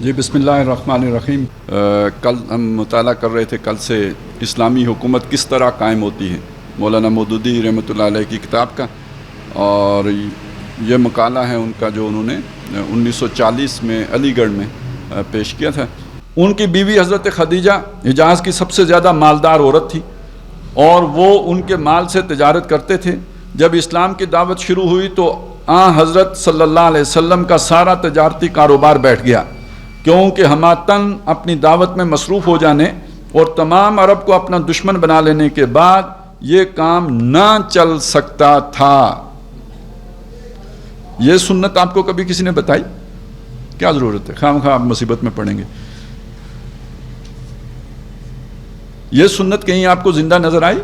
جی بسم اللہ الرحمن الرحیم. کل ہم مطالعہ کر رہے تھے کل سے اسلامی حکومت کس طرح قائم ہوتی ہے، مولانا مودودی رحمۃ اللہ علیہ کی کتاب کا. اور یہ مقالہ ہے ان کا جو انہوں نے 1940 میں علی گڑھ میں پیش کیا تھا. ان کی بیوی حضرت خدیجہ حجاز کی سب سے زیادہ مالدار عورت تھی اور وہ ان کے مال سے تجارت کرتے تھے. جب اسلام کی دعوت شروع ہوئی تو حضرت صلی اللہ علیہ وسلم کا سارا تجارتی کاروبار بیٹھ گیا، کیونکہ ہماتن اپنی دعوت میں مصروف ہو جانے اور تمام عرب کو اپنا دشمن بنا لینے کے بعد یہ کام نہ چل سکتا تھا. یہ سنت آپ کو کبھی کسی نے بتائی؟ کیا ضرورت ہے، خام خواہ آپ مصیبت میں پڑیں گے. یہ سنت کہیں آپ کو زندہ نظر آئی؟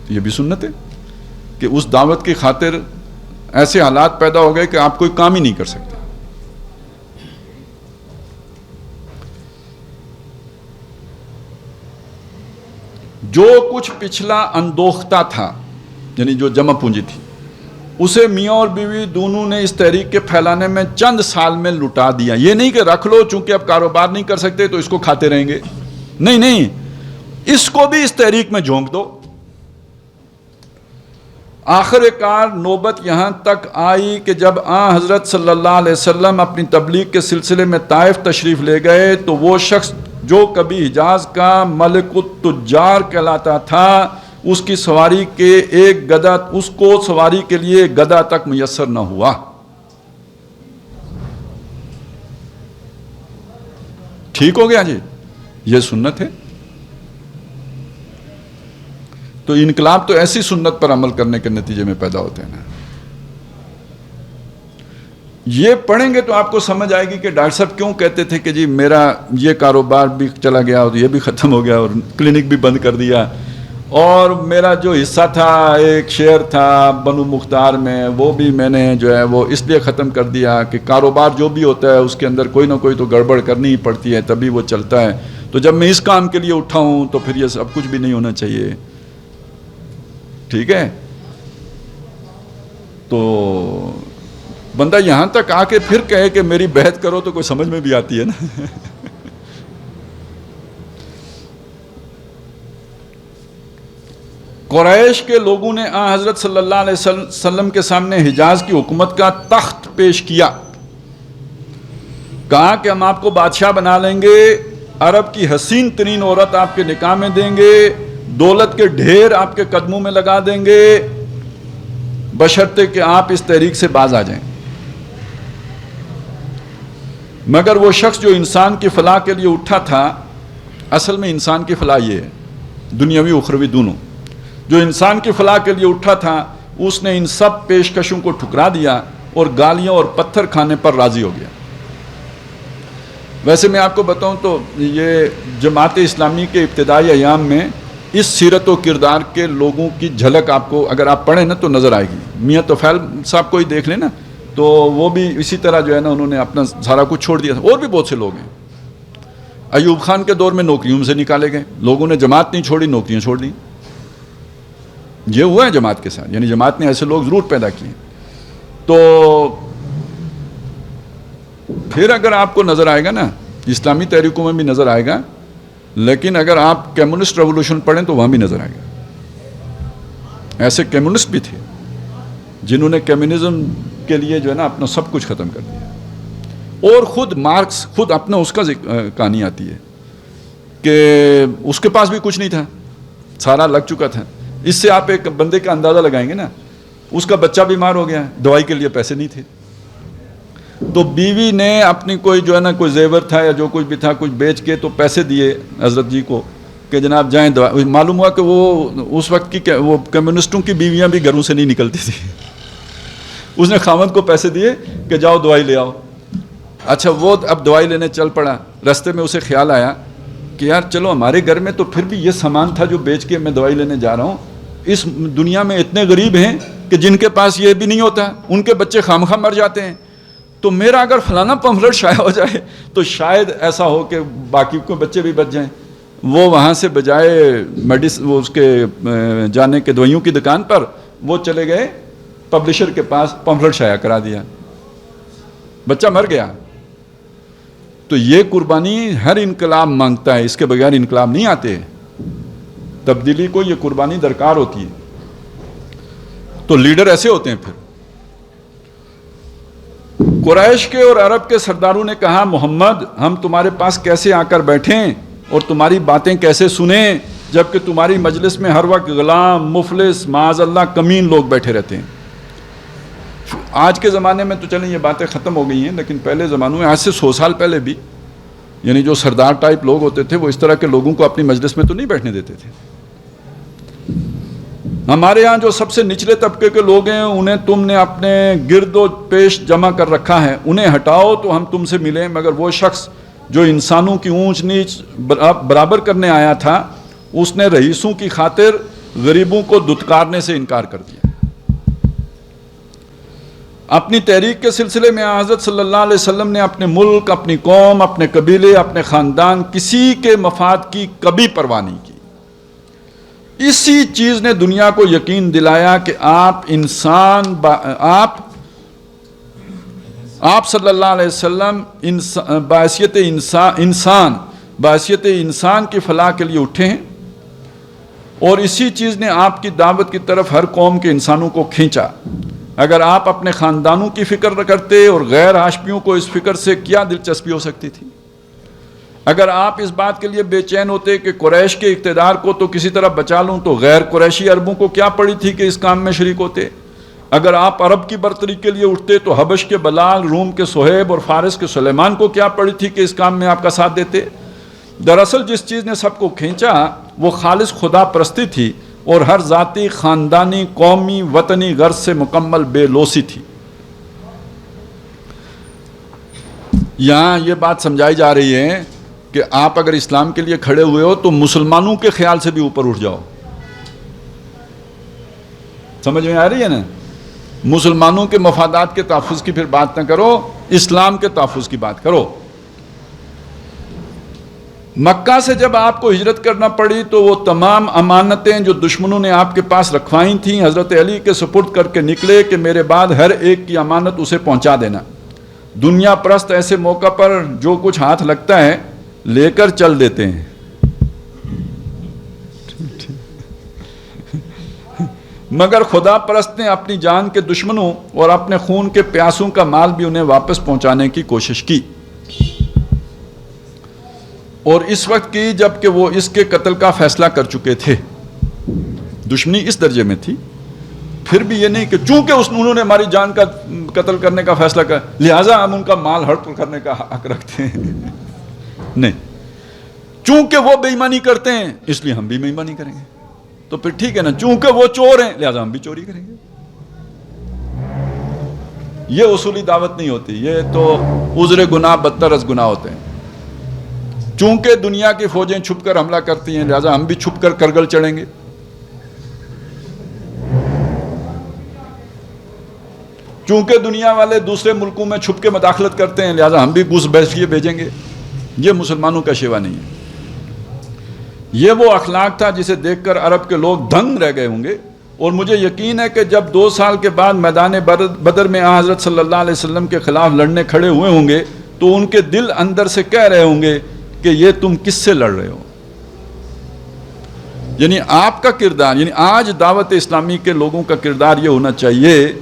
یہ بھی سنت ہے کہ اس دعوت کی خاطر ایسے حالات پیدا ہو گئے کہ آپ کوئی کام ہی نہیں کر سکتے. جو کچھ پچھلا اندوختہ تھا، یعنی جو جمع پونجی تھی، اسے میاں اور بیوی دونوں نے اس تحریک کے پھیلانے میں چند سال میں لٹا دیا. یہ نہیں کہ رکھ لو چونکہ اب کاروبار نہیں کر سکتے تو اس کو کھاتے رہیں گے، نہیں، اس کو بھی اس تحریک میں جھونک دو. آخر کار نوبت یہاں تک آئی کہ جب حضرت صلی اللہ علیہ وسلم اپنی تبلیغ کے سلسلے میں طائف تشریف لے گئے تو وہ شخص جو کبھی حجاز کا ملک التجار کہلاتا تھا، اس کی سواری کے اس کو سواری کے لیے گدا تک میسر نہ ہوا. ٹھیک ہو گیا جی، یہ سنت ہے. تو انقلاب تو ایسی سنت پر عمل کرنے کے نتیجے میں پیدا ہوتے ہیں نا. یہ پڑھیں گے تو آپ کو سمجھ آئے گی کہ ڈاکٹر صاحب کیوں کہتے تھے کہ جی میرا یہ کاروبار بھی چلا گیا اور یہ بھی ختم ہو گیا اور کلینک بھی بند کر دیا، اور میرا جو حصہ تھا، ایک شیئر تھا بنو مختار میں، وہ بھی میں نے جو ہے وہ اس لیے ختم کر دیا کہ کاروبار جو بھی ہوتا ہے اس کے اندر کوئی نہ کوئی تو گڑبڑ کرنی ہی پڑتی ہے تبھی وہ چلتا ہے. تو جب میں اس کام کے لیے اٹھا ہوں تو پھر یہ سب کچھ بھی نہیں ہونا چاہیے. ٹھیک ہے، تو بندہ یہاں تک آ کے پھر کہے کہ میری بیعت کرو تو کوئی سمجھ میں بھی آتی ہے نا. قریش کے لوگوں نے حضرت صلی اللہ علیہ وسلم کے سامنے حجاز کی حکومت کا تخت پیش کیا. کہا کہ ہم آپ کو بادشاہ بنا لیں گے، عرب کی حسین ترین عورت آپ کے نکاح میں دیں گے، دولت کے ڈھیر آپ کے قدموں میں لگا دیں گے، بشرطے کہ آپ اس تحریک سے باز آ جائیں. مگر وہ شخص جو انسان کی فلاح کے لیے اٹھا تھا، اصل میں انسان کی فلاح یہ ہے، دنیاوی اخروی دونوں، جو انسان کی فلاح کے لیے اٹھا تھا اس نے ان سب پیشکشوں کو ٹھکرا دیا اور گالیاں اور پتھر کھانے پر راضی ہو گیا. ویسے میں آپ کو بتاؤں تو یہ جماعت اسلامی کے ابتدائی ایام میں اس سیرت و کردار کے لوگوں کی جھلک آپ کو اگر آپ پڑھیں نا تو نظر آئے گی. میاں توفیل صاحب کو ہی دیکھ لیں نا، تو وہ بھی اسی طرح جو ہے نا انہوں نے اپنا سارا کچھ چھوڑ دیا تھا. اور بھی بہت سے لوگ ہیں. ایوب خان کے دور میں نوکریوں سے نکالے گئے، لوگوں نے جماعت نہیں چھوڑی، نوکریاں چھوڑ دیں. یہ ہوا ہے جماعت کے ساتھ، یعنی جماعت نے ایسے لوگ ضرور پیدا کیے. تو پھر اگر آپ کو نظر آئے گا نا، اسلامی تحریکوں میں بھی نظر آئے گا، لیکن اگر آپ کمیونسٹ ریولوشن پڑھیں تو وہاں بھی نظر آئے گا. ایسے کمیونسٹ بھی تھے جنہوں نے کمیونزم کے لیے جو ہے نا اپنا سب کچھ ختم کر دیا. اور خود مارکس خود اپنا اس کا کہانی آتی ہے کہ اس کے پاس بھی کچھ نہیں تھا، سارا لگ چکا تھا. اس سے آپ ایک بندے کا اندازہ لگائیں گے نا، اس کا بچہ بیمار ہو گیا، دوائی کے لیے پیسے نہیں تھے، تو بیوی نے اپنی کوئی جو ہے نا کوئی زیور تھا یا جو کچھ بھی تھا کچھ بیچ کے تو پیسے دیے حضرت جی کو کہ جناب جائیں دوائی. معلوم ہوا کہ وہ اس وقت کی وہ کمیونسٹوں کی بیویاں بھی گھروں سے نہیں نکلتی تھی. اس نے خاوند کو پیسے دیے کہ جاؤ دوائی لے آؤ. اچھا وہ اب دوائی لینے چل پڑا. رستے میں اسے خیال آیا کہ یار چلو ہمارے گھر میں تو پھر بھی یہ سامان تھا جو بیچ کے میں دوائی لینے جا رہا ہوں. اس دنیا میں اتنے غریب ہیں کہ جن کے پاس یہ بھی نہیں ہوتا، ان کے بچے خامخواہ مر جاتے ہیں. تو میرا اگر فلانا پمفلٹ شائع ہو جائے تو شاید ایسا ہو کہ باقی کو بچے بھی بچ جائیں. وہ وہاں سے بجائے وہ اس کے جانے کے دوائیوں کی دکان پر وہ چلے گئے پبلشر کے پاس، پمفلٹ شائع کرا دیا. بچہ مر گیا. تو یہ قربانی ہر انقلاب مانگتا ہے, اس کے بغیر انقلاب نہیں آتے. تبدیلی کو یہ قربانی درکار ہوتی ہے. تو لیڈر ایسے ہوتے ہیں. پھر قریش کے اور عرب کے سرداروں نے کہا محمد ہم تمہارے پاس کیسے آ کر بیٹھیں اور تمہاری باتیں کیسے سنیں جبکہ تمہاری مجلس میں ہر وقت غلام, مفلس, معاذ اللہ کمین لوگ بیٹھے رہتے ہیں. آج کے زمانے میں تو چلیں یہ باتیں ختم ہو گئی ہیں, لیکن پہلے زمانوں میں, آج سے 100 سال پہلے بھی, یعنی جو سردار ٹائپ لوگ ہوتے تھے وہ اس طرح کے لوگوں کو اپنی مجلس میں تو نہیں بیٹھنے دیتے تھے. ہمارے ہاں جو سب سے نچلے طبقے کے لوگ ہیں انہیں تم نے اپنے گرد و پیش جمع کر رکھا ہے, انہیں ہٹاؤ تو ہم تم سے ملیں. مگر وہ شخص جو انسانوں کی اونچ نیچ برابر کرنے آیا تھا اس نے رئیسوں کی خاطر غریبوں کو دتکارنے سے انکار کر دیا. اپنی تحریک کے سلسلے میں حضرت صلی اللہ علیہ وسلم نے اپنے ملک, اپنی قوم, اپنے قبیلے, اپنے خاندان, کسی کے مفاد کی کبھی پرواہ نہیں کی. اسی چیز نے دنیا کو یقین دلایا کہ آپ صلی اللہ علیہ وسلم بحیثیت انسان کی فلاح کے لیے اٹھے ہیں, اور اسی چیز نے آپ کی دعوت کی طرف ہر قوم کے انسانوں کو کھینچا. اگر آپ اپنے خاندانوں کی فکر کرتے اور غیر ہاشمیوں کو اس فکر سے کیا دلچسپی ہو سکتی تھی؟ اگر آپ اس بات کے لیے بے چین ہوتے کہ قریش کے اقتدار کو تو کسی طرح بچا لوں تو غیر قریشی عربوں کو کیا پڑی تھی کہ اس کام میں شریک ہوتے؟ اگر آپ عرب کی برتری کے لیے اٹھتے تو حبش کے بلال, روم کے صہیب اور فارس کے سلیمان کو کیا پڑی تھی کہ اس کام میں آپ کا ساتھ دیتے؟ دراصل جس چیز نے سب کو کھینچا وہ خالص خدا پرستی تھی اور ہر ذاتی, خاندانی, قومی, وطنی غرض سے مکمل بے لوثی تھی. یہاں یہ بات سمجھائی جا رہی ہے کہ آپ اگر اسلام کے لیے کھڑے ہوئے ہو تو مسلمانوں کے خیال سے بھی اوپر اٹھ جاؤ. سمجھ میں آ رہی ہے نا؟ مسلمانوں کے مفادات کے تحفظ کی پھر بات نہ کرو, اسلام کے تحفظ کی بات کرو. مکہ سے جب آپ کو ہجرت کرنا پڑی تو وہ تمام امانتیں جو دشمنوں نے آپ کے پاس رکھوائی تھیں حضرت علی کے سپرد کر کے نکلے کہ میرے بعد ہر ایک کی امانت اسے پہنچا دینا. دنیا پرست ایسے موقع پر جو کچھ ہاتھ لگتا ہے لے کر چل دیتے ہیں. مگر خدا پرست نے اپنی جان کے دشمنوں اور اپنے خون کے پیاسوں کا مال بھی انہیں واپس پہنچانے کی کوشش کی, اور اس وقت کی جب کہ وہ اس کے قتل کا فیصلہ کر چکے تھے. دشمنی اس درجے میں تھی, پھر بھی یہ نہیں کہ چونکہ انہوں نے ہماری جان کا قتل کرنے کا فیصلہ کیا لہٰذا ہم ان کا مال ہڑپ کرنے کا حق رکھتے ہیں. نہیں, چونکہ وہ بے ایمانی کرتے ہیں اس لیے ہم بھی بے ایمانی کریں گے. تو پھر ٹھیک ہے نا, چونکہ وہ چور ہیں لہٰذا ہم بھی چوری کریں گے. یہ اصولی دعوت نہیں ہوتی, یہ تو عذر گناہ بدتر از گناہ ہوتے ہیں. چونکہ دنیا کی فوجیں چھپ کر حملہ کرتی ہیں لہٰذا ہم بھی چھپ کر کرگل چڑھیں گے. چونکہ دنیا والے دوسرے ملکوں میں چھپ کے مداخلت کرتے ہیں لہٰذا ہم بھی گھس بیٹھیے بھیجیں گے. یہ مسلمانوں کا شیوا نہیں ہے. یہ وہ اخلاق تھا جسے دیکھ کر عرب کے لوگ دنگ رہ گئے ہوں گے, اور مجھے یقین ہے کہ جب 2 سال کے بعد میدان بدر میں حضرت صلی اللہ علیہ وسلم کے خلاف لڑنے کھڑے ہوئے ہوں گے تو ان کے دل اندر سے کہہ رہے ہوں گے کہ یہ تم کس سے لڑ رہے ہو. یعنی آپ کا کردار, یعنی آج دعوت اسلامی کے لوگوں کا کردار یہ ہونا چاہیے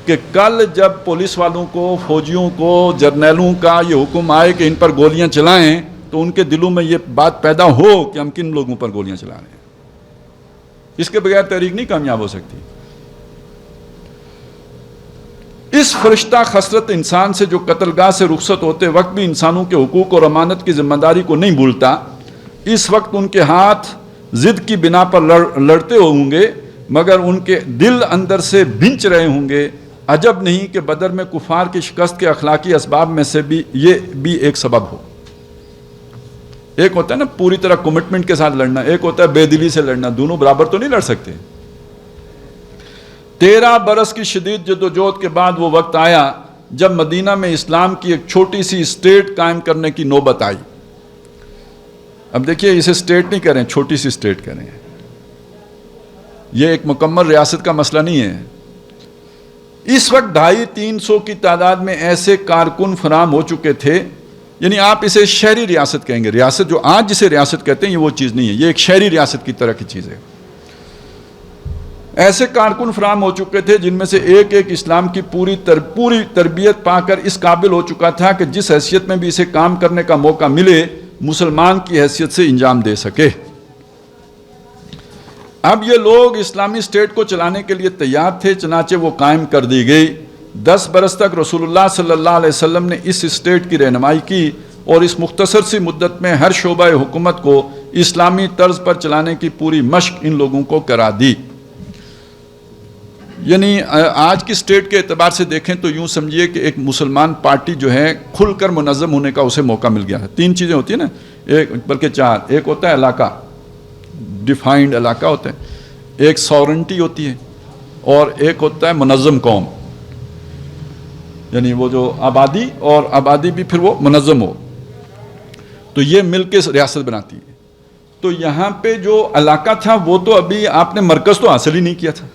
کہ کل جب پولیس والوں کو, فوجیوں کو, جرنیلوں کا یہ حکم آئے کہ ان پر گولیاں چلائیں تو ان کے دلوں میں یہ بات پیدا ہو کہ ہم کن لوگوں پر گولیاں چلا رہے ہیں. اس کے بغیر تحریک نہیں کامیاب ہو سکتی. اس فرشتہ خسرت انسان سے جو قتل گاہ سے رخصت ہوتے وقت بھی انسانوں کے حقوق اور امانت کی ذمہ داری کو نہیں بھولتا, اس وقت ان کے ہاتھ ضد کی بنا پر لڑتے ہوں گے مگر ان کے دل اندر سے بھنچ رہے ہوں گے. عجب نہیں کہ بدر میں کفار کی شکست کے اخلاقی اسباب میں سے بھی یہ بھی ایک سبب ہو. ایک ہوتا ہے نا پوری طرح کمٹمنٹ کے ساتھ لڑنا, ایک ہوتا ہے بے دلی سے لڑنا. دونوں برابر تو نہیں لڑ سکتے. 13 برس کی شدید جدوجہد کے بعد وہ وقت آیا جب مدینہ میں اسلام کی ایک چھوٹی سی اسٹیٹ قائم کرنے کی نوبت آئی. اب دیکھیے اسے اسٹیٹ نہیں کہہ رہے ہیں, چھوٹی سی اسٹیٹ کہہ رہے ہیں. یہ ایک مکمل ریاست کا مسئلہ نہیں ہے. اس وقت 250-300 کی تعداد میں ایسے کارکن فراہم ہو چکے تھے. یعنی آپ اسے شہری ریاست کہیں گے. ریاست جو آج جسے ریاست کہتے ہیں یہ وہ چیز نہیں ہے, یہ ایک شہری ریاست کی طرح کی چیز ہے. ایسے کارکن فراہم ہو چکے تھے جن میں سے ایک ایک اسلام کی پوری تربیت پا کر اس قابل ہو چکا تھا کہ جس حیثیت میں بھی اسے کام کرنے کا موقع ملے مسلمان کی حیثیت سے انجام دے سکے. اب یہ لوگ اسلامی اسٹیٹ کو چلانے کے لیے تیار تھے, چنانچہ وہ قائم کر دی گئی. 10 برس تک رسول اللہ صلی اللہ علیہ وسلم نے اس اسٹیٹ کی رہنمائی کی اور اس مختصر سی مدت میں ہر شعبہ حکومت کو اسلامی طرز پر چلانے کی پوری مشق ان لوگوں کو کرا دی. یعنی آج کی اسٹیٹ کے اعتبار سے دیکھیں تو یوں سمجھیے کہ ایک مسلمان پارٹی جو ہے کھل کر منظم ہونے کا اسے موقع مل گیا ہے. 3 چیزیں ہوتی ہیں نا, ایک بلکہ 4. ایک ہوتا ہے علاقہ, ڈیفائنڈ علاقہ ہوتا ہے, ایک سورنٹی ہوتی ہے, اور ایک ہوتا ہے منظم قوم, یعنی وہ جو آبادی, اور آبادی بھی پھر وہ منظم ہو, تو یہ مل کے ریاست بناتی ہے. تو یہاں پہ جو علاقہ تھا وہ تو ابھی آپ نے مرکز تو حاصل ہی نہیں کیا تھا.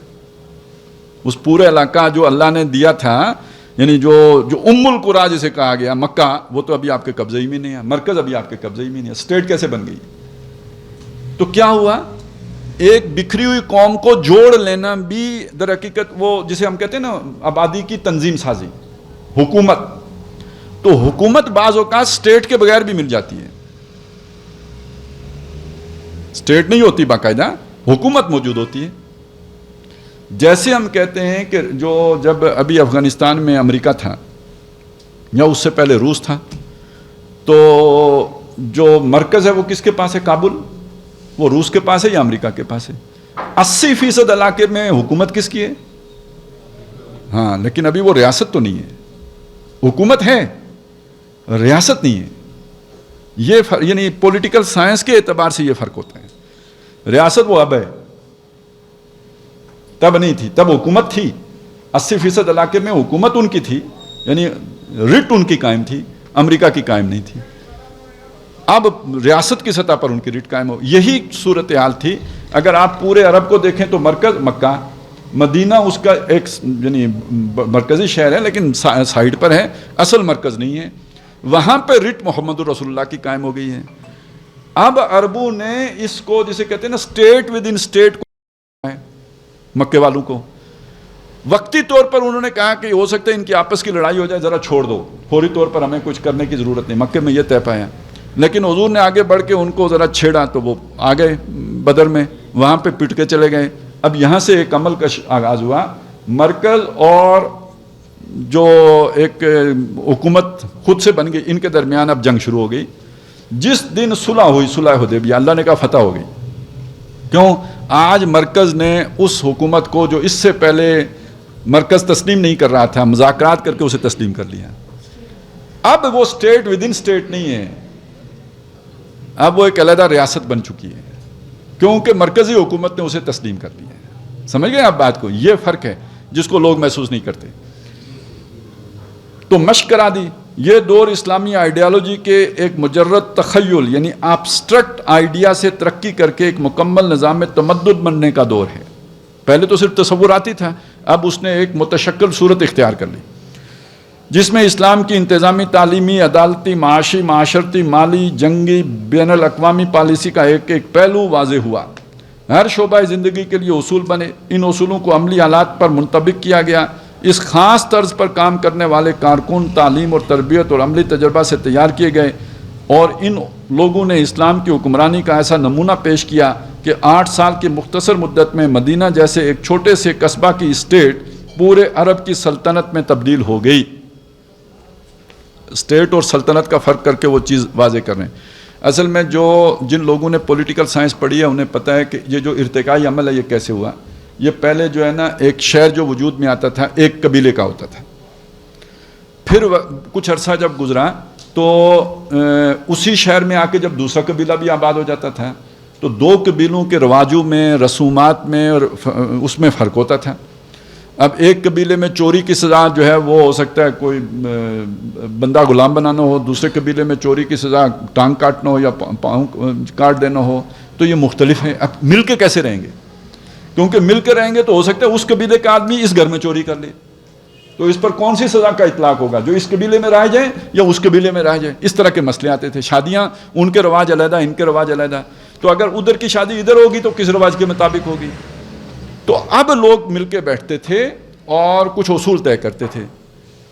اس پورے علاقہ جو اللہ نے دیا تھا, یعنی جو ام القریٰ جسے کہا گیا مکہ, وہ تو ابھی آپ کے قبضے ہی میں نہیں ہے. مرکز ابھی آپ کے قبضے ہی میں نہیں ہے. اسٹیٹ کیسے بن گئی؟ تو کیا ہوا, ایک بکھری ہوئی قوم کو جوڑ لینا بھی در حقیقت وہ جسے ہم کہتے ہیں نا آبادی کی تنظیم سازی, حکومت. تو حکومت بعض اوقات اسٹیٹ کے بغیر بھی مل جاتی ہے. اسٹیٹ نہیں ہوتی, باقاعدہ حکومت موجود ہوتی ہے. جیسے ہم کہتے ہیں کہ جب ابھی افغانستان میں امریکہ تھا یا اس سے پہلے روس تھا, تو جو مرکز ہے وہ کس کے پاس ہے؟ کابل. وہ روس کے پاس ہے یا امریکہ کے پاس ہے؟ 80% علاقے میں حکومت کس کی ہے؟ ہاں, لیکن ابھی وہ ریاست تو نہیں ہے. حکومت ہے, ریاست نہیں ہے. یہ یعنی پولیٹیکل سائنس کے اعتبار سے یہ فرق ہوتا ہے. ریاست وہ اب ہے, تب نہیں تھی. تب حکومت تھی, 80% علاقے میں حکومت ان کی تھی, یعنی رٹ ان کی قائم تھی, امریکہ کی قائم نہیں تھی. اب ریاست کی سطح پر ان کی رٹ قائم ہو. یہی صورتحال تھی. اگر آپ پورے عرب کو دیکھیں تو مرکز مکہ, مدینہ اس کا ایک یعنی مرکزی شہر ہے لیکن سائڈ پر ہے, اصل مرکز نہیں ہے. وہاں پہ رٹ محمد رسول اللہ کی قائم ہو گئی ہے. اب عربوں نے اس کو جسے کہتے ہیں نا اسٹیٹ ود ان اسٹیٹ کو, مکے والوں کو وقتی طور پر انہوں نے کہا کہ ہو سکتا ہے ان کی آپس کی لڑائی ہو جائے, ذرا چھوڑ دو, فوری طور پر ہمیں کچھ کرنے کی ضرورت نہیں. مکے میں یہ طے پایا. لیکن حضور نے آگے بڑھ کے ان کو ذرا چھیڑا تو وہ آ گئے بدر میں, وہاں پہ پٹ کے چلے گئے. اب یہاں سے ایک عمل کا آغاز ہوا. مرکز اور جو ایک حکومت خود سے بن گئی, ان کے درمیان اب جنگ شروع ہو گئی. جس دن صلح ہوئی, صلح حدیبیہ, اللہ نے کہا فتح ہو گئی. کیوں؟ آج مرکز نے اس حکومت کو جو اس سے پہلے مرکز تسلیم نہیں کر رہا تھا, مذاکرات کر کے اسے تسلیم کر لیا. اب وہ اسٹیٹ ود ان اسٹیٹ نہیں ہے, اب وہ ایک علیحدہ ریاست بن چکی ہے, کیونکہ مرکزی حکومت نے اسے تسلیم کر لیا ہے. سمجھ گئے آپ بات کو؟ یہ فرق ہے جس کو لوگ محسوس نہیں کرتے. تو مشق کرا دی. یہ دور اسلامی آئیڈیالوجی کے ایک مجرد تخیل یعنی ایبسٹریکٹ آئیڈیا سے ترقی کر کے ایک مکمل نظام تمدد بننے کا دور ہے. پہلے تو صرف تصوراتی تھا, اب اس نے ایک متشکل صورت اختیار کر لی جس میں اسلام کی انتظامی, تعلیمی, عدالتی, معاشی, معاشرتی, مالی, جنگی, بین الاقوامی پالیسی کا ایک ایک پہلو واضح ہوا. ہر شعبہ زندگی کے لیے اصول بنے. ان اصولوں کو عملی حالات پر منطبق کیا گیا. اس خاص طرز پر کام کرنے والے کارکن تعلیم اور تربیت اور عملی تجربہ سے تیار کیے گئے, اور ان لوگوں نے اسلام کی حکمرانی کا ایسا نمونہ پیش کیا کہ 8 سال کی مختصر مدت میں مدینہ جیسے ایک چھوٹے سے قصبہ کی اسٹیٹ پورے عرب کی سلطنت میں تبدیل ہو گئی. اسٹیٹ اور سلطنت کا فرق کر کے وہ چیز واضح کر رہے ہیں. اصل میں جن لوگوں نے پولیٹیکل سائنس پڑھی ہے انہیں پتہ ہے کہ یہ جو ارتقائی عمل ہے یہ کیسے ہوا. یہ پہلے جو ہے نا ایک شہر جو وجود میں آتا تھا ایک قبیلے کا ہوتا تھا, پھر کچھ عرصہ جب گزرا تو اسی شہر میں آ کے جب دوسرا قبیلہ بھی آباد ہو جاتا تھا تو 2 قبیلوں کے رواجوں میں, رسومات میں اور اس میں فرق ہوتا تھا. اب ایک قبیلے میں چوری کی سزا جو ہے وہ ہو سکتا ہے کوئی بندہ غلام بنانا ہو, دوسرے قبیلے میں چوری کی سزا ٹانگ کاٹنا ہو یا پاؤں کاٹ دینا ہو. تو یہ مختلف ہیں. اب مل کے کیسے رہیں گے؟ کیونکہ مل کے رہیں گے تو ہو سکتا ہے اس قبیلے کا آدمی اس گھر میں چوری کر لے, تو اس پر کون سی سزا کا اطلاق ہوگا؟ جو اس قبیلے میں رہ جائیں یا اس قبیلے میں رہ جائیں؟ اس طرح کے مسئلے آتے تھے. شادیاں ان کے رواج علیحدہ، ان کے رواج علیحدہ. تو اگر ادھر کی شادی ادھر ہوگی تو کس رواج کے مطابق ہوگی؟ تو اب لوگ مل کے بیٹھتے تھے اور کچھ اصول طے کرتے تھے.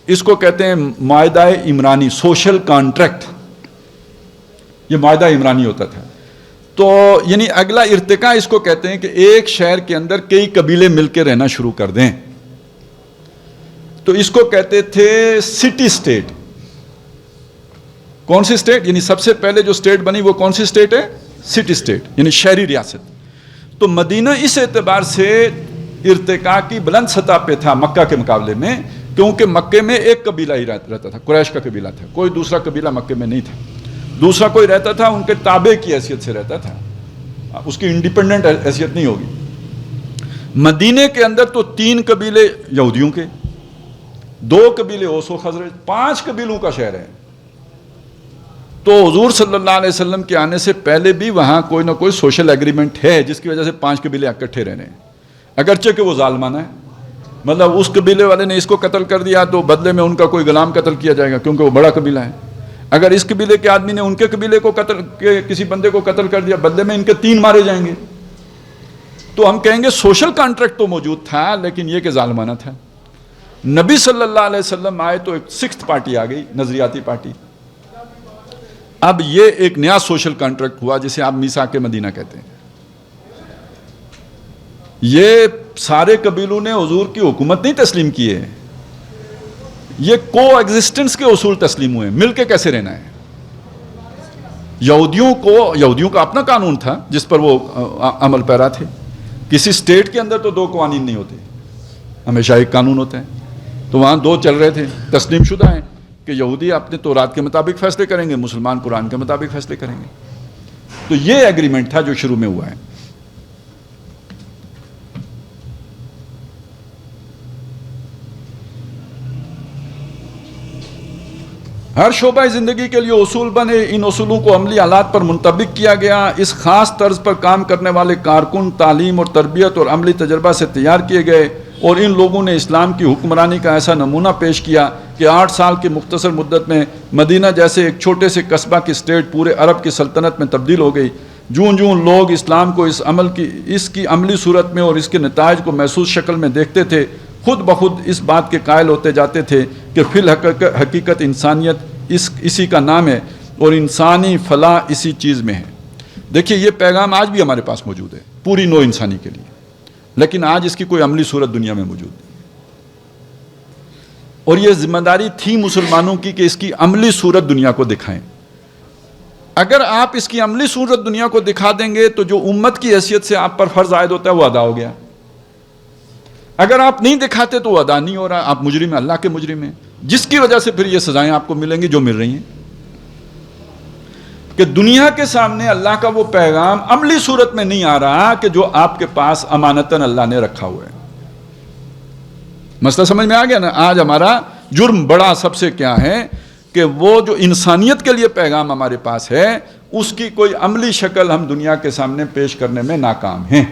اس کو کہتے ہیں معاہدہ عمرانی، سوشل کانٹریکٹ. یہ معاہدہ عمرانی ہوتا تھا. تو یعنی اگلا ارتقاء اس کو کہتے ہیں کہ ایک شہر کے اندر کئی قبیلے مل کے رہنا شروع کر دیں. تو اس کو کہتے تھے سٹی سٹیٹ. کون سی سٹیٹ؟ یعنی سب سے پہلے جو سٹیٹ بنی وہ کون سی سٹیٹ ہے؟ سٹی سٹیٹ، یعنی شہری ریاست. تو مدینہ اس اعتبار سے ارتقاء کی بلند سطح پہ تھا مکہ کے مقابلے میں، کیونکہ مکے میں ایک قبیلہ ہی رہتا تھا، قریش کا قبیلہ تھا. کوئی دوسرا قبیلہ مکے میں نہیں تھا. دوسرا کوئی رہتا تھا ان کے تابع کی حیثیت سے رہتا تھا، اس کی انڈیپینڈنٹ حیثیت نہیں ہوگی. مدینے کے اندر تو 3 قبیلے یہودیوں کے، 2 قبیلے اوس و خزرج، 5 قبیلوں کا شہر ہے. تو حضور صلی اللہ علیہ وسلم کے آنے سے پہلے بھی وہاں کوئی نہ کوئی سوشل ایگریمنٹ ہے جس کی وجہ سے 5 قبیلے اکٹھے رہ رہے ہیں، اگرچہ کہ وہ ظالمانہ ہے. مطلب اس قبیلے والے نے اس کو قتل کر دیا تو بدلے میں ان کا کوئی غلام قتل کیا جائے گا کیونکہ وہ بڑا قبیلہ ہے. اگر اس قبیلے کے آدمی نے ان کے قبیلے کو قتل کسی بندے کو قتل کر دیا، بدلے میں ان کے 3 مارے جائیں گے. تو ہم کہیں گے سوشل کانٹریکٹ تو موجود تھا، لیکن یہ کہ ظالمانہ تھا. نبی صلی اللہ علیہ وسلم آئے تو ایک 6th پارٹی آ گئی، نظریاتی پارٹی. اب یہ ایک نیا سوشل کانٹریکٹ ہوا جسے آپ میثاق مدینہ کہتے ہیں. یہ سارے قبیلوں نے حضور کی حکومت نہیں تسلیم کی ہے، یہ کو ایگزسٹنس کے اصول تسلیم ہوئے، مل کے کیسے رہنا ہے. یہودیوں کا اپنا قانون تھا جس پر وہ عمل پیرا تھے. کسی سٹیٹ کے اندر تو 2 قوانین نہیں ہوتے، ہمیشہ ایک قانون ہوتا ہے. تو وہاں 2 چل رہے تھے، تسلیم شدہ ہیں کہ یہودی اپنے تورات کے مطابق فیصلے کریں گے، مسلمان قرآن کے مطابق فیصلے کریں گے. تو یہ ایگریمنٹ تھا جو شروع میں ہوا ہے. ہر شعبہ زندگی کے لیے اصول بنے، ان اصولوں کو عملی حالات پر منطبق کیا گیا. اس خاص طرز پر کام کرنے والے کارکن تعلیم اور تربیت اور عملی تجربہ سے تیار کیے گئے، اور ان لوگوں نے اسلام کی حکمرانی کا ایسا نمونہ پیش کیا کہ 8 سال کی مختصر مدت میں مدینہ جیسے ایک چھوٹے سے قصبہ کی سٹیٹ پورے عرب کی سلطنت میں تبدیل ہو گئی. جوں لوگ اسلام کو اس کی عملی صورت میں اور اس کے نتائج کو محسوس شکل میں دیکھتے تھے، خود بخود اس بات کے قائل ہوتے جاتے تھے کہ فی الحقیقت انسانیت اسی کا نام ہے اور انسانی فلاح اسی چیز میں ہے. دیکھیے یہ پیغام آج بھی ہمارے پاس موجود ہے پوری نوع انسانی کے لیے، لیکن آج اس کی کوئی عملی صورت دنیا میں موجود نہیں. اور یہ ذمہ داری تھی مسلمانوں کی کہ اس کی عملی صورت دنیا کو دکھائیں. اگر آپ اس کی عملی صورت دنیا کو دکھا دیں گے تو جو امت کی حیثیت سے آپ پر فرض عائد ہوتا ہے وہ ادا ہو گیا. اگر آپ نہیں دکھاتے تو وہ ادا نہیں ہو رہا، آپ مجرم ہیں، اللہ کے مجرم ہیں، جس کی وجہ سے پھر یہ سزائیں آپ کو ملیں گی جو مل رہی ہیں. کہ دنیا کے سامنے اللہ کا وہ پیغام عملی صورت میں نہیں آ رہا کہ جو آپ کے پاس امانتاً اللہ نے رکھا ہوا ہے. مسئلہ سمجھ میں آ گیا نا؟ آج ہمارا جرم بڑا سب سے کیا ہے کہ وہ جو انسانیت کے لیے پیغام ہمارے پاس ہے اس کی کوئی عملی شکل ہم دنیا کے سامنے پیش کرنے میں ناکام ہیں.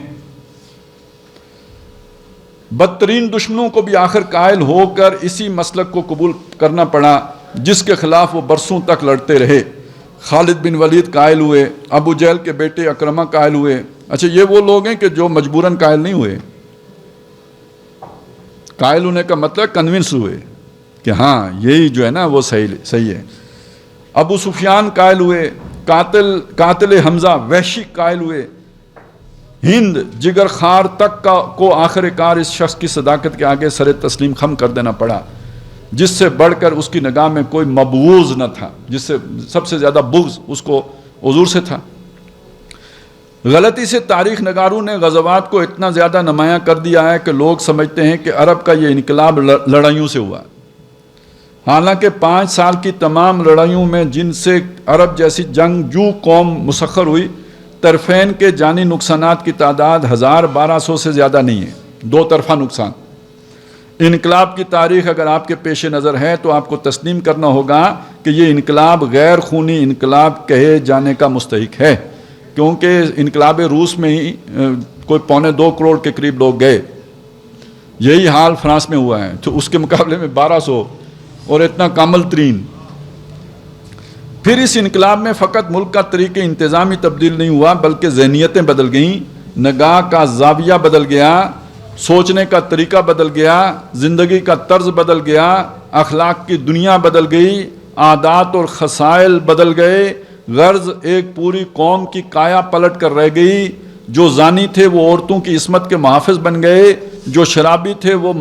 بدترین دشمنوں کو بھی آخر قائل ہو کر اسی مسلک کو قبول کرنا پڑا جس کے خلاف وہ برسوں تک لڑتے رہے. خالد بن ولید قائل ہوئے، ابو جہل کے بیٹے اکرمہ قائل ہوئے. اچھا یہ وہ لوگ ہیں کہ جو مجبوراً قائل نہیں ہوئے. قائل ہونے کا مطلب کنونس ہوئے کہ ہاں یہی جو ہے نا وہ صحیح ہے. ابو سفیان قائل ہوئے، قاتل حمزہ وحشی قائل ہوئے. ہند جگر خار تک کو آخر کار اس شخص کی صداقت کے آگے سر تسلیم خم کر دینا پڑا جس سے بڑھ کر اس کی نگاہ میں کوئی مبغوض نہ تھا، جس سے سب سے زیادہ بغض اس کو حضور سے تھا. غلطی سے تاریخ نگاروں نے غزوات کو اتنا زیادہ نمایاں کر دیا ہے کہ لوگ سمجھتے ہیں کہ عرب کا یہ انقلاب لڑائیوں سے ہوا، حالانکہ 5 سال کی تمام لڑائیوں میں جن سے عرب جیسی جنگجو قوم مسخر ہوئی، طرفین کے جانی نقصانات کی تعداد 1200 سے زیادہ نہیں ہے. 2 طرفہ نقصان. انقلاب کی تاریخ اگر آپ کے پیش نظر ہے تو آپ کو تسلیم کرنا ہوگا کہ یہ انقلاب غیر خونی انقلاب کہے جانے کا مستحق ہے، کیونکہ انقلاب روس میں ہی کوئی 1.25 کروڑ کے قریب لوگ گئے. یہی حال فرانس میں ہوا ہے، تو اس کے مقابلے میں 1200 اور اتنا کامل ترین۔ پھر اس انقلاب میں فقط ملک کا طریقہ انتظامی تبدیل نہیں ہوا بلکہ ذہنیتیں بدل گئیں، نگاہ کا زاویہ بدل گیا، سوچنے کا طریقہ بدل گیا، زندگی کا طرز بدل گیا، اخلاق کی دنیا بدل گئی، عادات اور خصائل بدل گئے، غرض ایک پوری قوم کی کایا پلٹ کر رہ گئی۔ جو زانی تھے وہ عورتوں کی عصمت کے محافظ بن گئے، جو شرابی تھے وہ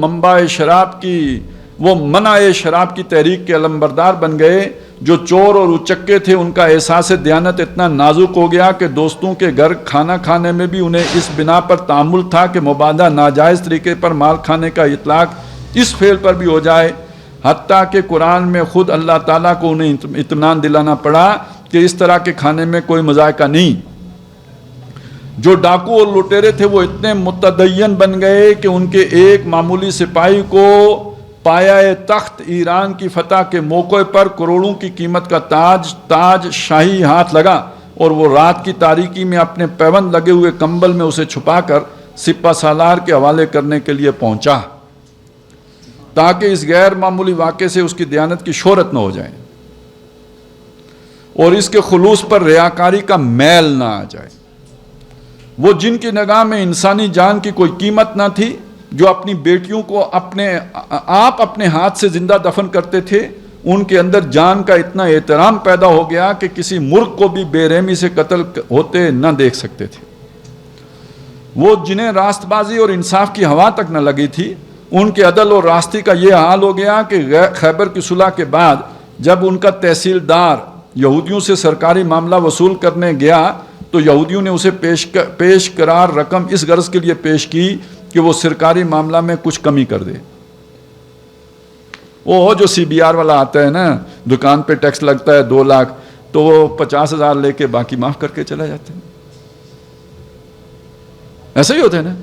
منع شراب کی تحریک کے علمبردار بن گئے، جو چور اور اچکے تھے ان کا احساس دیانت اتنا نازک ہو گیا کہ دوستوں کے گھر کھانا کھانے میں بھی انہیں اس بنا پر تعامل تھا کہ مبادا ناجائز طریقے پر مال کھانے کا اطلاق اس فعل پر بھی ہو جائے، حتیٰ کہ قرآن میں خود اللہ تعالیٰ کو انہیں اطمینان دلانا پڑا کہ اس طرح کے کھانے میں کوئی مذائقہ نہیں۔ جو ڈاکو اور لٹیرے تھے وہ اتنے متدین بن گئے کہ ان کے ایک معمولی سپاہی کو پایہ تخت ایران کی فتح کے موقع پر کروڑوں کی قیمت کا تاج شاہی ہاتھ لگا اور وہ رات کی تاریکی میں اپنے پیوند لگے ہوئے کمبل میں اسے چھپا کر سپہ سالار کے حوالے کرنے کے لیے پہنچا تاکہ اس غیر معمولی واقعے سے اس کی دیانت کی شہرت نہ ہو جائے اور اس کے خلوص پر ریاکاری کا میل نہ آ جائے۔ وہ جن کی نگاہ میں انسانی جان کی کوئی قیمت نہ تھی، جو اپنی بیٹیوں کو اپنے ہاتھ سے زندہ دفن کرتے تھے، ان کے اندر جان کا اتنا احترام پیدا ہو گیا کہ کسی مرغ کو بھی بے رحمی سے قتل ہوتے نہ دیکھ سکتے تھے۔ وہ جنہیں راست بازی اور انصاف کی ہوا تک نہ لگی تھی، ان کے عدل اور راستی کا یہ حال ہو گیا کہ خیبر کی صلح کے بعد جب ان کا تحصیلدار یہودیوں سے سرکاری معاملہ وصول کرنے گیا تو یہودیوں نے اسے پیش قرار رقم اس غرض کے لیے پیش کی کہ وہ سرکاری معاملہ میں کچھ کمی کر دے۔ وہ جو CBR والا آتا ہے نا، دکان پہ ٹیکس لگتا ہے 2 لاکھ تو وہ 50,000 لے کے باقی معاف کر کے چلا جاتے ہیں، ایسا ہی ہوتا ہے نا۔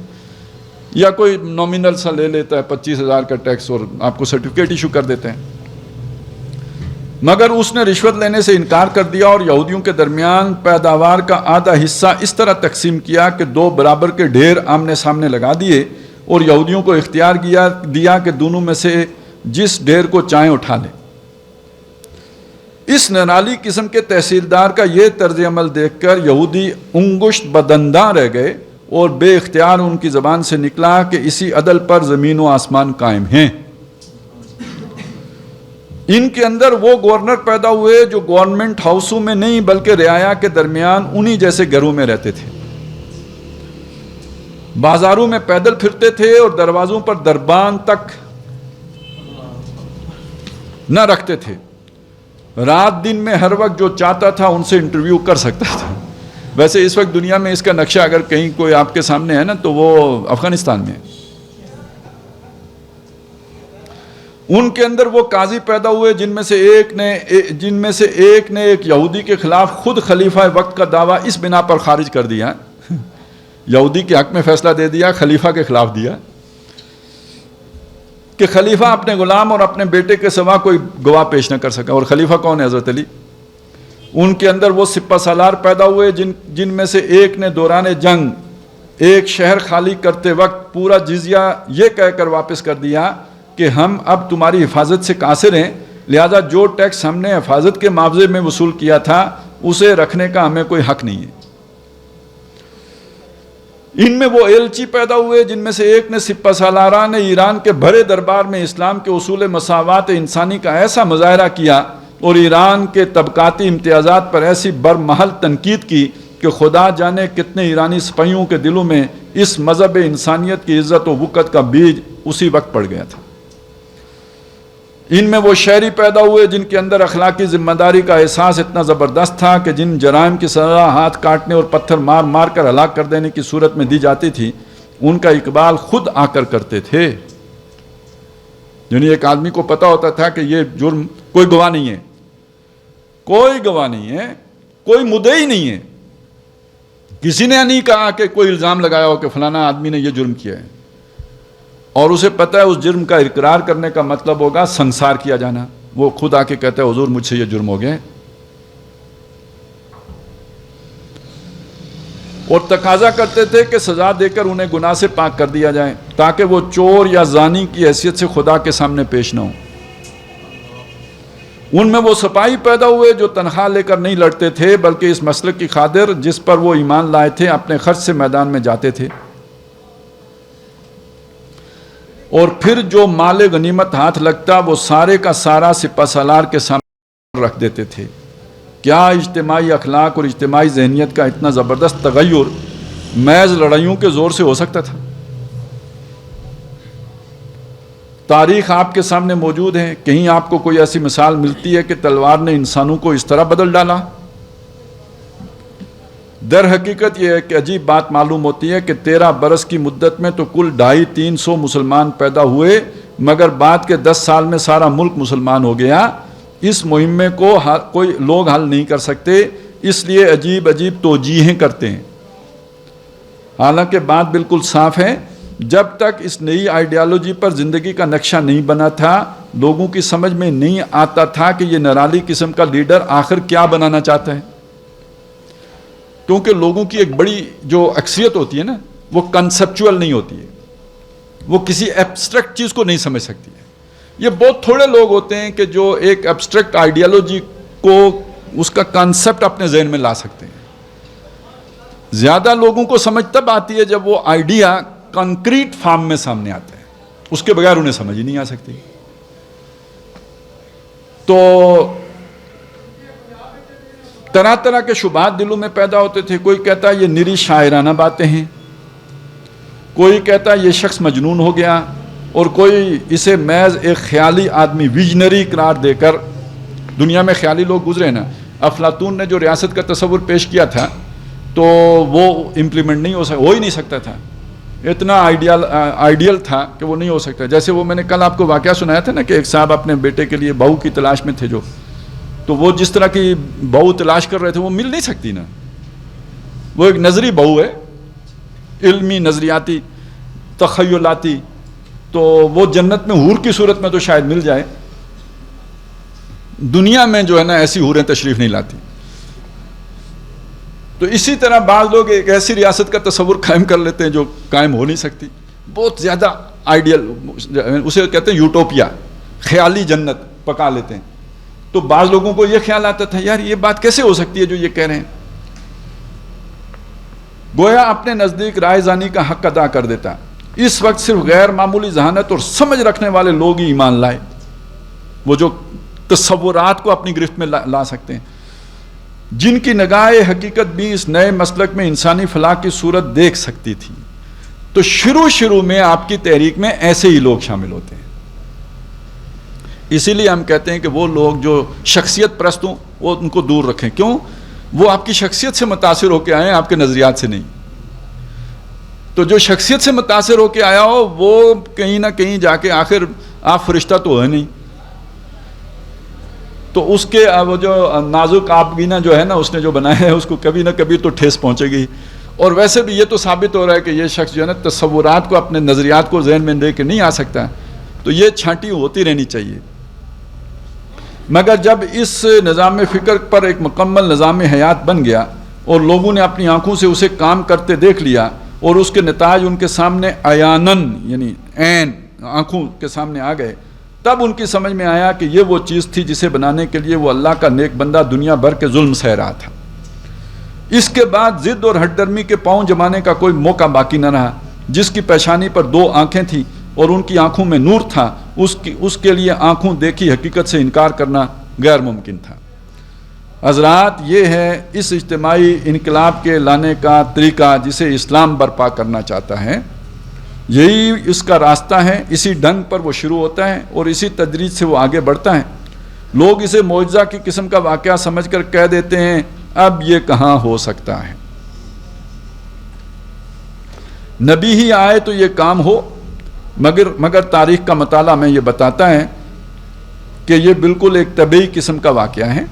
یا کوئی نومینل سا لے لیتا ہے 25,000 کا ٹیکس اور آپ کو سرٹیفکیٹ ایشو کر دیتے ہیں، مگر اس نے رشوت لینے سے انکار کر دیا اور یہودیوں کے درمیان پیداوار کا آدھا حصہ اس طرح تقسیم کیا کہ 2 برابر کے ڈھیر آمنے سامنے لگا دیے اور یہودیوں کو اختیار دیا کہ دونوں میں سے جس ڈھیر کو چاہیں اٹھا لیں۔ اس نرالی قسم کے تحصیلدار کا یہ طرز عمل دیکھ کر یہودی انگشت بدنداں رہ گئے اور بے اختیار ان کی زبان سے نکلا کہ اسی عدل پر زمین و آسمان قائم ہیں۔ ان کے اندر وہ گورنر پیدا ہوئے جو گورنمنٹ ہاؤسوں میں نہیں بلکہ رعایا کے درمیان انہی جیسے گھروں میں رہتے تھے، بازاروں میں پیدل پھرتے تھے اور دروازوں پر دربان تک نہ رکھتے تھے۔ رات دن میں ہر وقت جو چاہتا تھا ان سے انٹرویو کر سکتا تھا۔ ویسے اس وقت دنیا میں اس کا نقشہ اگر کہیں کوئی آپ کے سامنے ہے نا تو وہ افغانستان میں ہے۔ ان کے اندر وہ قاضی پیدا ہوئے جن میں سے ایک نے ایک یہودی کے خلاف خود خلیفہ وقت کا دعویٰ اس بنا پر خارج کر دیا، یہودی کے حق میں فیصلہ دے دیا، خلیفہ کے خلاف دیا کہ خلیفہ اپنے غلام اور اپنے بیٹے کے سوا کوئی گواہ پیش نہ کر سکا۔ اور خلیفہ کون ہے؟ حضرت علی۔ ان کے اندر وہ سپہ سالار پیدا ہوئے جن میں سے ایک نے دوران جنگ ایک شہر خالی کرتے وقت پورا جزیہ یہ کہہ کر واپس کر دیا کہ ہم اب تمہاری حفاظت سے قاصر ہیں، لہذا جو ٹیکس ہم نے حفاظت کے معاوضے میں وصول کیا تھا اسے رکھنے کا ہمیں کوئی حق نہیں ہے۔ ان میں وہ ایلچی پیدا ہوئے جن میں سے ایک نے سپہ سالاران ایران کے بھرے دربار میں اسلام کے اصول مساوات انسانی کا ایسا مظاہرہ کیا اور ایران کے طبقاتی امتیازات پر ایسی برمحل تنقید کی کہ خدا جانے کتنے ایرانی سپاہیوں کے دلوں میں اس مذہب انسانیت کی عزت و وقت کا بیج اسی وقت پڑ گیا تھا۔ ان میں وہ شہری پیدا ہوئے جن کے اندر اخلاقی ذمہ داری کا احساس اتنا زبردست تھا کہ جن جرائم کی سزا ہاتھ کاٹنے اور پتھر مار مار کر ہلاک کر دینے کی صورت میں دی جاتی تھی ان کا اقبال خود آ کر کرتے تھے۔ یعنی ایک آدمی کو پتا ہوتا تھا کہ یہ جرم کوئی گواہ نہیں ہے، کوئی گواہ نہیں ہے، کوئی مدعی نہیں ہے، کسی نے نہیں کہا کہ کوئی الزام لگایا ہو کہ فلانا آدمی نے یہ جرم کیا ہے، اور اسے پتا ہے اس جرم کا اقرار کرنے کا مطلب ہوگا سنسار کیا جانا۔ وہ خود آ کے کہتا ہے حضور مجھ سے یہ جرم ہو گیا، اور تقاضا کرتے تھے کہ سزا دے کر انہیں گناہ سے پاک کر دیا جائے۔ تاکہ وہ چور یا زانی کی حیثیت سے خدا کے سامنے پیش نہ ہوں۔ ان میں وہ سپاہی پیدا ہوئے جو تنخواہ لے کر نہیں لڑتے تھے بلکہ اس مسلک کی خاطر جس پر وہ ایمان لائے تھے اپنے خرچ سے میدان میں جاتے تھے، اور پھر جو مال غنیمت ہاتھ لگتا وہ سارے کا سارا سپہ سالار کے سامنے رکھ دیتے تھے۔ کیا اجتماعی اخلاق اور اجتماعی ذہنیت کا اتنا زبردست تغیر محض لڑائیوں کے زور سے ہو سکتا تھا؟ تاریخ آپ کے سامنے موجود ہے، کہیں آپ کو کوئی ایسی مثال ملتی ہے کہ تلوار نے انسانوں کو اس طرح بدل ڈالا؟ در حقیقت یہ ہے کہ عجیب بات معلوم ہوتی ہے کہ 13 برس کی مدت میں تو کل 250-300 مسلمان پیدا ہوئے، مگر بعد کے 10 سال میں سارا ملک مسلمان ہو گیا۔ اس مہمے کو کوئی لوگ حل نہیں کر سکتے، اس لیے عجیب عجیب توجیہیں کرتے ہیں۔ حالانکہ بات بالکل صاف ہے، جب تک اس نئی آئیڈیالوجی پر زندگی کا نقشہ نہیں بنا تھا، لوگوں کی سمجھ میں نہیں آتا تھا کہ یہ نرالی قسم کا لیڈر آخر کیا بنانا چاہتا ہے، کیونکہ لوگوں کی ایک بڑی جو اکثریت ہوتی ہے نا، وہ کنسپچول نہیں ہوتی ہے، وہ کسی ایبسٹریکٹ چیز کو نہیں سمجھ سکتی ہے۔ یہ بہت تھوڑے لوگ ہوتے ہیں کہ جو ایک ایبسٹریکٹ آئیڈیالوجی کو، اس کا کنسپٹ اپنے ذہن میں لا سکتے ہیں۔ زیادہ لوگوں کو سمجھ تب آتی ہے جب وہ آئیڈیا کنکریٹ فارم میں سامنے آتا ہے، اس کے بغیر انہیں سمجھ ہی نہیں آ سکتی۔ تو طرح طرح کے شبہات دلوں میں پیدا ہوتے تھے۔ کوئی کہتا ہے یہ نری شاعرانہ باتیں ہیں، کوئی کہتا ہے یہ شخص مجنون ہو گیا، اور کوئی اسے محض ایک خیالی آدمی، ویژنری قرار دے کر، دنیا میں خیالی لوگ گزرے نا۔ افلاطون نے جو ریاست کا تصور پیش کیا تھا تو وہ امپلیمنٹ نہیں ہو ہی نہیں سکتا تھا، اتنا آئیڈیل تھا کہ وہ نہیں ہو سکتا۔ جیسے وہ میں نے کل آپ کو واقعہ سنایا تھا نا کہ ایک صاحب اپنے بیٹے کے لیے بہو کی تلاش میں تھے، جو تو وہ جس طرح کی بہو تلاش کر رہے تھے وہ مل نہیں سکتی نا، وہ ایک نظری بہو ہے، علمی، نظریاتی، تخیلاتی، تو وہ جنت میں حور کی صورت میں تو شاید مل جائے، دنیا میں جو ہے نا ایسی حوریں تشریف نہیں لاتی۔ تو اسی طرح بعض لوگ ایک ایسی ریاست کا تصور قائم کر لیتے ہیں جو قائم ہو نہیں سکتی، بہت زیادہ آئیڈیل، اسے کہتے ہیں یوٹوپیا، خیالی جنت پکا لیتے ہیں۔ تو بعض لوگوں کو یہ خیال آتا تھا یار یہ بات کیسے ہو سکتی ہے جو یہ کہہ رہے ہیں، گویا اپنے نزدیک رائے زانی کا حق ادا کر دیتا۔ اس وقت صرف غیر معمولی ذہانت اور سمجھ رکھنے والے لوگ ہی ایمان لائے، وہ جو تصورات کو اپنی گرفت میں لا سکتے ہیں، جن کی نگاہ حقیقت بھی اس نئے مسلک میں انسانی فلاح کی صورت دیکھ سکتی تھی۔ تو شروع میں آپ کی تحریک میں ایسے ہی لوگ شامل ہوتے ہیں۔ اسی لیے ہم کہتے ہیں کہ وہ لوگ جو شخصیت پرست ہوں وہ ان کو دور رکھیں۔ کیوں؟ وہ آپ کی شخصیت سے متاثر ہو کے آئے ہیں، آپ کے نظریات سے نہیں۔ تو جو شخصیت سے متاثر ہو کے آیا ہو وہ کہیں نہ کہیں جا کے، آخر آپ فرشتہ تو ہے نہیں، تو اس کے وہ جو نازک آبگینہ جو ہے نا اس نے جو بنایا ہے، اس کو کبھی نہ کبھی تو ٹھیس پہنچے گی۔ اور ویسے بھی یہ تو ثابت ہو رہا ہے کہ یہ شخص جو ہے نا تصورات کو، اپنے نظریات کو ذہن میں لے کے نہیں آ سکتا، تو یہ چھانٹی ہوتی رہنی چاہیے۔ مگر جب اس نظام فکر پر ایک مکمل نظام حیات بن گیا اور لوگوں نے اپنی آنکھوں سے اسے کام کرتے دیکھ لیا اور اس کے نتائج ان کے سامنے عیاناً، یعنی عین آنکھوں کے سامنے آ گئے، تب ان کی سمجھ میں آیا کہ یہ وہ چیز تھی جسے بنانے کے لیے وہ اللہ کا نیک بندہ دنیا بھر کے ظلم سہ رہا تھا۔ اس کے بعد ضد اور ہٹ درمی کے پاؤں جمانے کا کوئی موقع باقی نہ رہا۔ جس کی پیشانی پر 2 آنکھیں تھیں اور ان کی آنکھوں میں نور تھا، اس کے لیے آنکھوں دیکھی حقیقت سے انکار کرنا غیر ممکن تھا۔ حضرات، یہ ہے اس اجتماعی انقلاب کے لانے کا طریقہ جسے اسلام برپا کرنا چاہتا ہے۔ یہی اس کا راستہ ہے، اسی ڈھنگ پر وہ شروع ہوتا ہے اور اسی تدریج سے وہ آگے بڑھتا ہے۔ لوگ اسے معجزہ کی قسم کا واقعہ سمجھ کر کہہ دیتے ہیں اب یہ کہاں ہو سکتا ہے، نبی ہی آئے تو یہ کام ہو۔ مگر تاریخ کا مطالعہ میں یہ بتاتا ہے کہ یہ بالکل ایک طبعی قسم کا واقعہ ہے۔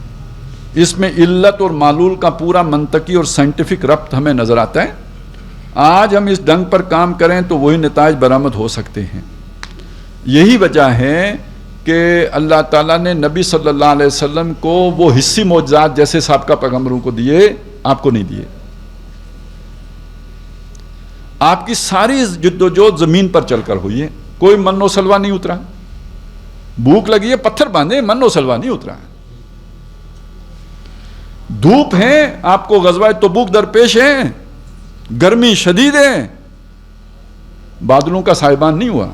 اس میں علت اور معلول کا پورا منطقی اور سائنٹیفک ربط ہمیں نظر آتا ہے۔ آج ہم اس ڈھنگ پر کام کریں تو وہی نتائج برآمد ہو سکتے ہیں۔ یہی وجہ ہے کہ اللہ تعالیٰ نے نبی صلی اللہ علیہ وسلم کو وہ حصی معجزات جیسے سابقہ پیغمبروں کو دیے، آپ کو نہیں دیے۔ آپ کی ساری جدوجہد زمین پر چل کر ہوئی ہے، کوئی من و سلوا نہیں اترا. بھوک لگی ہے پتھر باندھے، من و سلوا نہیں اترا. دھوپ ہے، آپ کو غزوہ تبوک درپیش ہے، گرمی شدید ہے، بادلوں کا سائبان نہیں ہوا.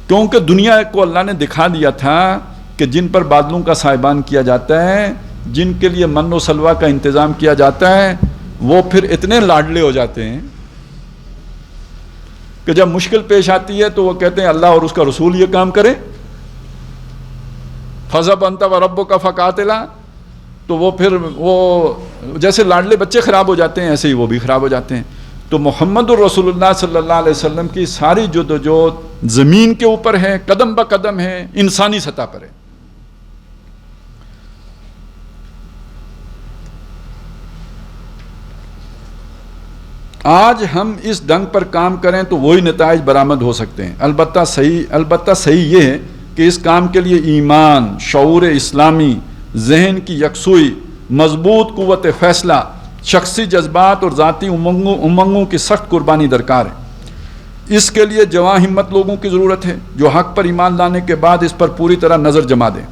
کیونکہ دنیا کو اللہ نے دکھا دیا تھا کہ جن پر بادلوں کا سائبان کیا جاتا ہے، جن کے لیے من و سلوا کا انتظام کیا جاتا ہے، وہ پھر اتنے لاڈلے ہو جاتے ہیں کہ جب مشکل پیش آتی ہے تو وہ کہتے ہیں اللہ اور اس کا رسول یہ کام کرے. فَذَهَبْ أَنْتَ وَرَبُّكَ فَقَاتِلَا، تو وہ پھر وہ جیسے لاڈلے بچے خراب ہو جاتے ہیں ایسے ہی وہ بھی خراب ہو جاتے ہیں. تو محمد الرسول اللہ صلی اللہ علیہ وسلم کی ساری جدوجہد زمین کے اوپر ہے، قدم بہ قدم ہے، انسانی سطح پر ہے. آج ہم اس ڈنگ پر کام کریں تو وہی نتائج برآمد ہو سکتے ہیں. البتہ صحیح یہ ہے کہ اس کام کے لیے ایمان، شعور اسلامی، ذہن کی یکسوئی، مضبوط قوت فیصلہ، شخصی جذبات اور ذاتی امنگوں کی سخت قربانی درکار ہے. اس کے لیے جواں ہمت لوگوں کی ضرورت ہے جو حق پر ایمان لانے کے بعد اس پر پوری طرح نظر جما دیں،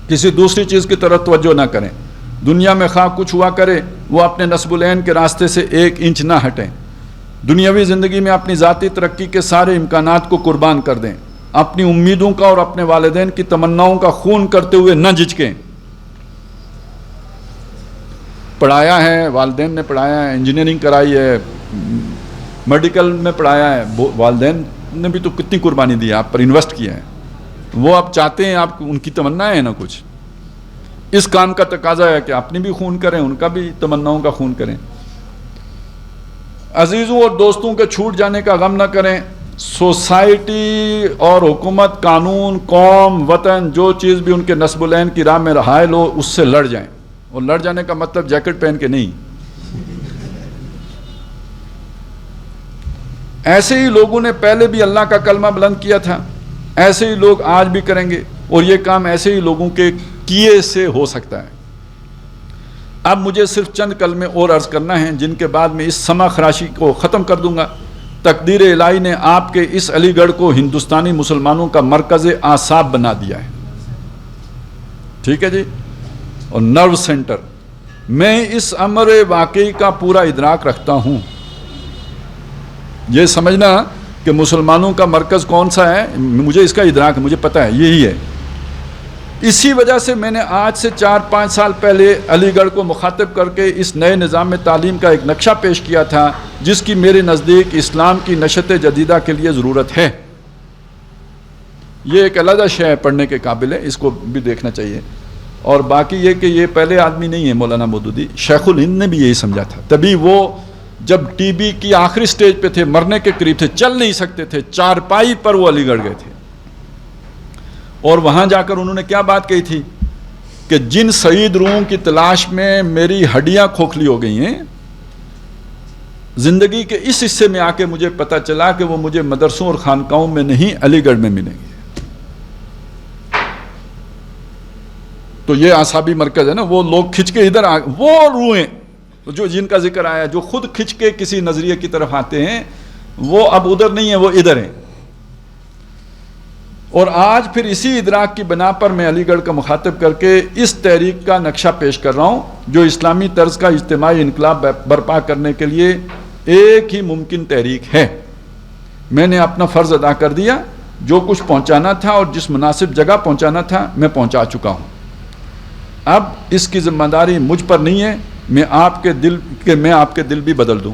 کسی دوسری چیز کی طرف توجہ نہ کریں. دنیا میں خواہ کچھ ہوا کرے وہ اپنے نصب العین کے راستے سے 1 انچ نہ ہٹیں. دنیاوی زندگی میں اپنی ذاتی ترقی کے سارے امکانات کو قربان کر دیں. اپنی امیدوں کا اور اپنے والدین کی تمناؤں کا خون کرتے ہوئے نہ جھجکیں. پڑھایا ہے، والدین نے پڑھایا ہے، انجینئرنگ کرائی ہے، میڈیکل میں پڑھایا ہے، والدین نے بھی تو کتنی قربانی دی ہے، آپ پر انویسٹ کیا ہے. وہ آپ چاہتے ہیں، آپ ان کی تمنا ہے نا کچھ. اس کام کا تقاضا ہے کہ اپنی بھی خون کریں، ان کا بھی تمناؤں کا خون کریں. عزیزوں اور دوستوں کے چھوٹ جانے کا غم نہ کریں. سوسائٹی اور حکومت، قانون، قوم، وطن، جو چیز بھی ان کے نصب العین کی راہ میں حائل ہو اس سے لڑ جائیں. اور لڑ جانے کا مطلب جیکٹ پہن کے نہیں. ایسے ہی لوگوں نے پہلے بھی اللہ کا کلمہ بلند کیا تھا، ایسے ہی لوگ آج بھی کریں گے، اور یہ کام ایسے ہی لوگوں کے کیے سے ہو سکتا ہے. اب مجھے صرف چند کلمے اور عرض کرنا ہے جن کے بعد میں اس سما خراشی کو ختم کر دوں گا. تقدیر الہی نے آپ کے اس علی گڑھ کو ہندوستانی مسلمانوں کا مرکز اعصاب بنا دیا ہے. ٹھیک ہے جی، اور نرو سینٹر. میں اس امر واقعی کا پورا ادراک رکھتا ہوں. یہ سمجھنا کہ مسلمانوں کا مرکز کون سا ہے، مجھے اس کا ادراک ہے، مجھے پتہ ہے یہی ہے. اسی وجہ سے میں نے آج سے 4-5 سال پہلے علی گڑھ کو مخاطب کر کے اس نئے نظام تعلیم کا ایک نقشہ پیش کیا تھا جس کی میرے نزدیک اسلام کی نشت جدیدہ کے لیے ضرورت ہے. یہ ایک علیحدہ شے ہے، پڑھنے کے قابل ہے، اس کو بھی دیکھنا چاہیے. اور باقی یہ کہ یہ پہلے آدمی نہیں ہے مولانا مودودی، شیخ الہند نے بھی یہی سمجھا تھا. تبھی وہ جب ٹی بی کی آخری سٹیج پہ تھے، مرنے کے قریب تھے، چل نہیں سکتے تھے، چارپائی پر وہ علی گڑھ گئے تھے. اور وہاں جا کر انہوں نے کیا بات کہی تھی کہ جن سعید روحوں کی تلاش میں میری ہڈیاں کھوکھلی ہو گئی ہیں، زندگی کے اس حصے میں آ کے مجھے پتہ چلا کہ وہ مجھے مدرسوں اور خانقاہوں میں نہیں علی گڑھ میں ملیں گے. تو یہ اعصابی مرکز ہے نا، وہ لوگ کھنچ کے ادھر وہ روحیں جو جن کا ذکر آیا، جو خود کھنچ کے کسی نظریے کی طرف آتے ہیں، وہ اب ادھر نہیں ہیں، وہ ادھر ہیں. اور آج پھر اسی ادراک کی بنا پر میں علی گڑھ کا مخاطب کر کے اس تحریک کا نقشہ پیش کر رہا ہوں جو اسلامی طرز کا اجتماعی انقلاب برپا کرنے کے لیے ایک ہی ممکن تحریک ہے. میں نے اپنا فرض ادا کر دیا، جو کچھ پہنچانا تھا اور جس مناسب جگہ پہنچانا تھا میں پہنچا چکا ہوں. اب اس کی ذمہ داری مجھ پر نہیں ہے، میں آپ کے دل بھی بدل دوں.